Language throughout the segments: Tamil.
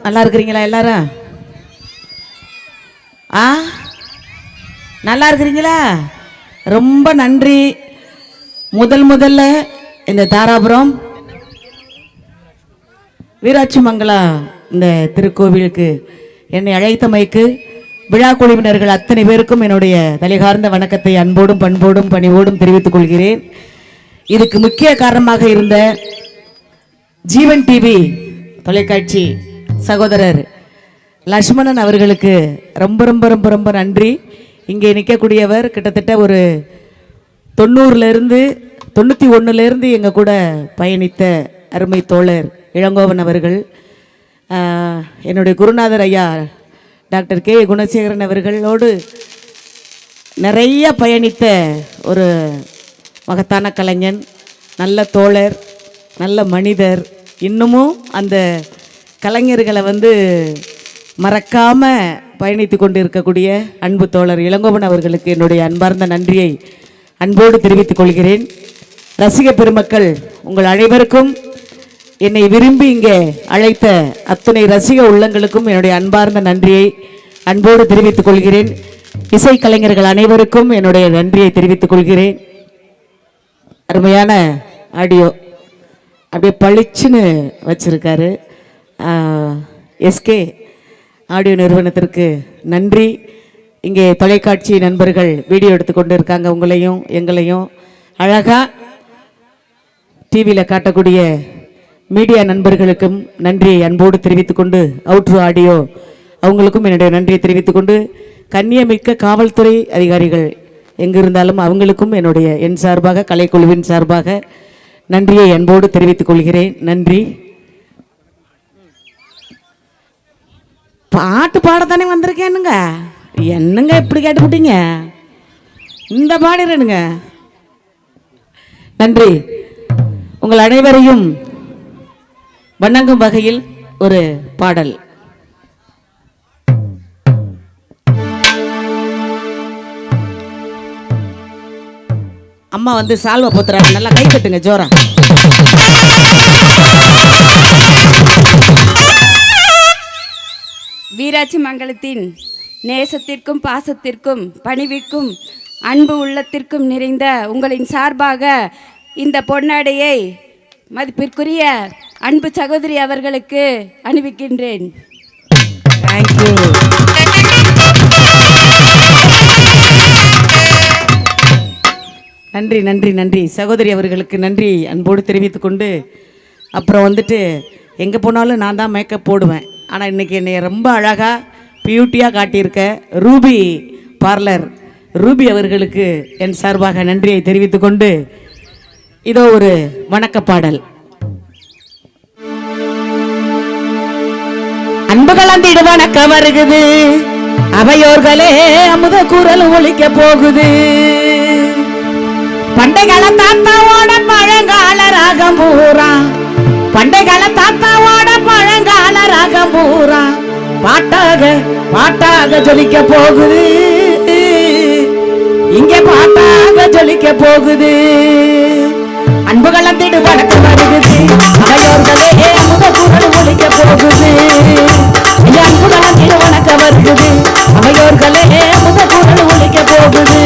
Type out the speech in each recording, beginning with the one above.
நல்லா இருக்கிறீங்களா எல்லாரும்? நல்லா இருக்கிறீங்களா? ரொம்ப நன்றி. முதல்ல இந்த தாராபுரம் வீராட்சி மங்களா இந்த திருக்கோவிலுக்கு என்னை அழைத்தமைக்கு விழா குழுவினர்கள் அத்தனை பேருக்கும் என்னுடைய தலைகார்ந்த வணக்கத்தை அன்போடும் பண்போடும் பணிவோடும் தெரிவித்துக் கொள்கிறேன். இதுக்கு முக்கிய காரணமாக இருந்த ஜீவன் டிவி தொலைக்காட்சி சகோதரர் லட்சுமணன் அவர்களுக்கு ரொம்ப ரொம்ப ரொம்ப ரொம்ப நன்றி. இங்கே நிற்கக்கூடியவர் கிட்டத்தட்ட ஒரு 91 எங்கள் கூட பயணித்த அருமை தோழர் இளங்கோவன் அவர்கள், என்னுடைய குருநாதர் ஐயா டாக்டர் கே குணசேகரன் அவர்களோடு நிறைய பயணித்த ஒரு மகத்தான கலைஞன், நல்ல தோழர், நல்ல மனிதர். இன்னமும் அந்த கலைஞர்களை மறக்காமல் பயணித்து கொண்டு இருக்கக்கூடிய அன்பு தோழர் இளங்கோவன் அவர்களுக்கு என்னுடைய அன்பார்ந்த நன்றியை அன்போடு தெரிவித்துக் கொள்கிறேன். ரசிக பெருமக்கள் உங்கள் அனைவருக்கும், என்னை விரும்பி இங்கே அழைத்த அத்துணை ரசிக உள்ளங்களுக்கும் என்னுடைய அன்பார்ந்த நன்றியை அன்போடு தெரிவித்துக் கொள்கிறேன். இசைக்கலைஞர்கள் அனைவருக்கும் என்னுடைய நன்றியை தெரிவித்துக் கொள்கிறேன். அருமையான ஆடியோ அப்படியே பளிச்சுன்னு வச்சிருக்காரு. எஸ்கே ஆடியோ நிறுவனத்திற்கு நன்றி. இங்கே தொலைக்காட்சி நண்பர்கள் வீடியோ எடுத்துக்கொண்டு இருக்காங்க. உங்களையும் எங்களையும் அழகா டிவியில் காட்டக்கூடிய மீடியா நண்பர்களுக்கும் நன்றியை அன்போடு தெரிவித்துக்கொண்டு, அவுட்ரு ஆடியோ அவங்களுக்கும் என்னுடைய நன்றியை தெரிவித்துக்கொண்டு, கண்ணியமிக்க காவல்துறை அதிகாரிகள் எங்கு இருந்தாலும் அவங்களுக்கும் என்னுடைய என் சார்பாக கலைக்குழுவின் சார்பாக நன்றியை அன்போடு தெரிவித்துக் கொள்கிறேன். நன்றி. பாட்டு பாடத்தானே வந்திருக்கேனுங்க, என்னங்க இப்படி கேட்டுவிட்டீங்க? இந்த பாடிறேனுங்க. நன்றி. உங்கள் அனைவரையும் வணங்கும் வகையில் ஒரு பாடல். அம்மா சால்வை போத்துறாங்க, நல்லா கை கட்டுங்க ஜோரா. வீராட்சி மங்கலத்தின் நேசத்திற்கும் பாசத்திற்கும் பணிவிற்கும் அன்பு உள்ளத்திற்கும் நிறைந்த உங்களின் சார்பாக இந்த பொன்னாடையை மதிப்பிற்குரிய அன்பு சகோதரி அவர்களுக்கு அணிவிக்கின்றேன். தேங்க்யூ. நன்றி நன்றி நன்றி. சகோதரி அவர்களுக்கு நன்றி அன்போடு தெரிவித்துக் கொண்டு, அப்புறம் எங்கே போனாலும் நான் தான் மேக்கப் போடுவேன். ஆனால் இன்றைக்கி என்னை ரொம்ப அழகாக பியூட்டியாக காட்டியிருக்க ரூபி பார்லர் ரூபி அவர்களுக்கு என் சார்பாக நன்றியை தெரிவித்துக் கொண்டு, இதோ ஒரு வணக்க பாடல். அன்புகள் அந்த வணக்க வருகுது, அவையோர்களே அமுத குரல் ஒலிக்க போகுது. பண்டைகள தாத்தாவோட பழங்கால ராகம் பூரா, பண்டைகள தாத்தாவோட பழங்கால ராகம் பூரா பாட்டாக பாட்டாக ஜொலிக்க போகுது. இங்க பாட்டாக ஜொலிக்க போகுது. அன்புகள் அந்த வணக்கம் வருகுது, அவையோர்களே அமுத குரல் ஒலிக்க போகுது. அன்புகள் அந்த வணக்கம் வருகுது, அவையோர்களே அமுத குரல் ஒலிக்க போகுது.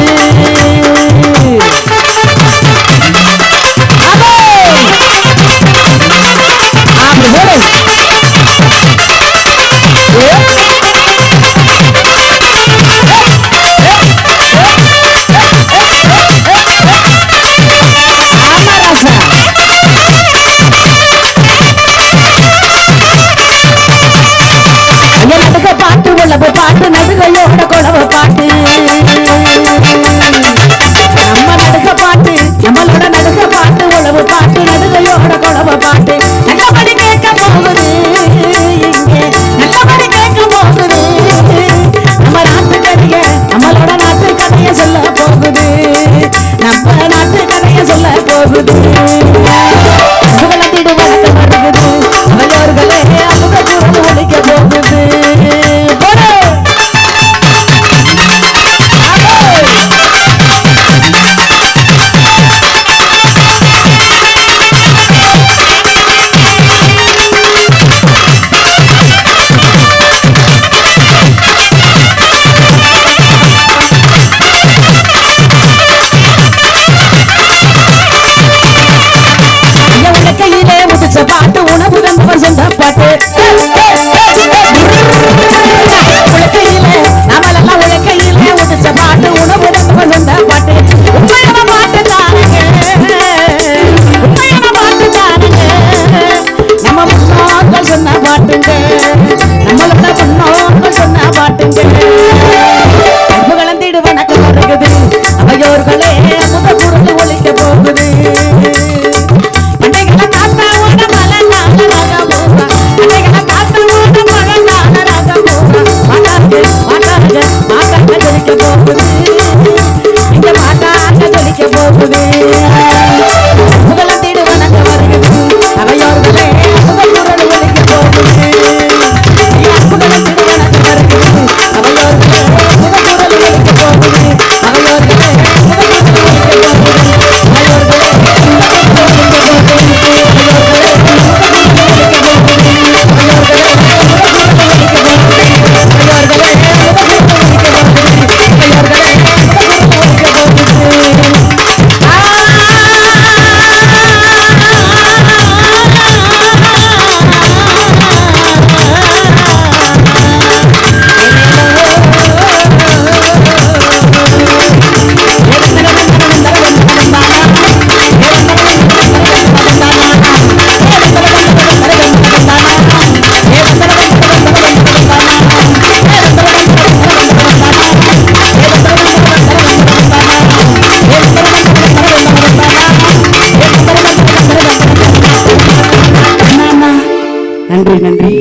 நன்றி.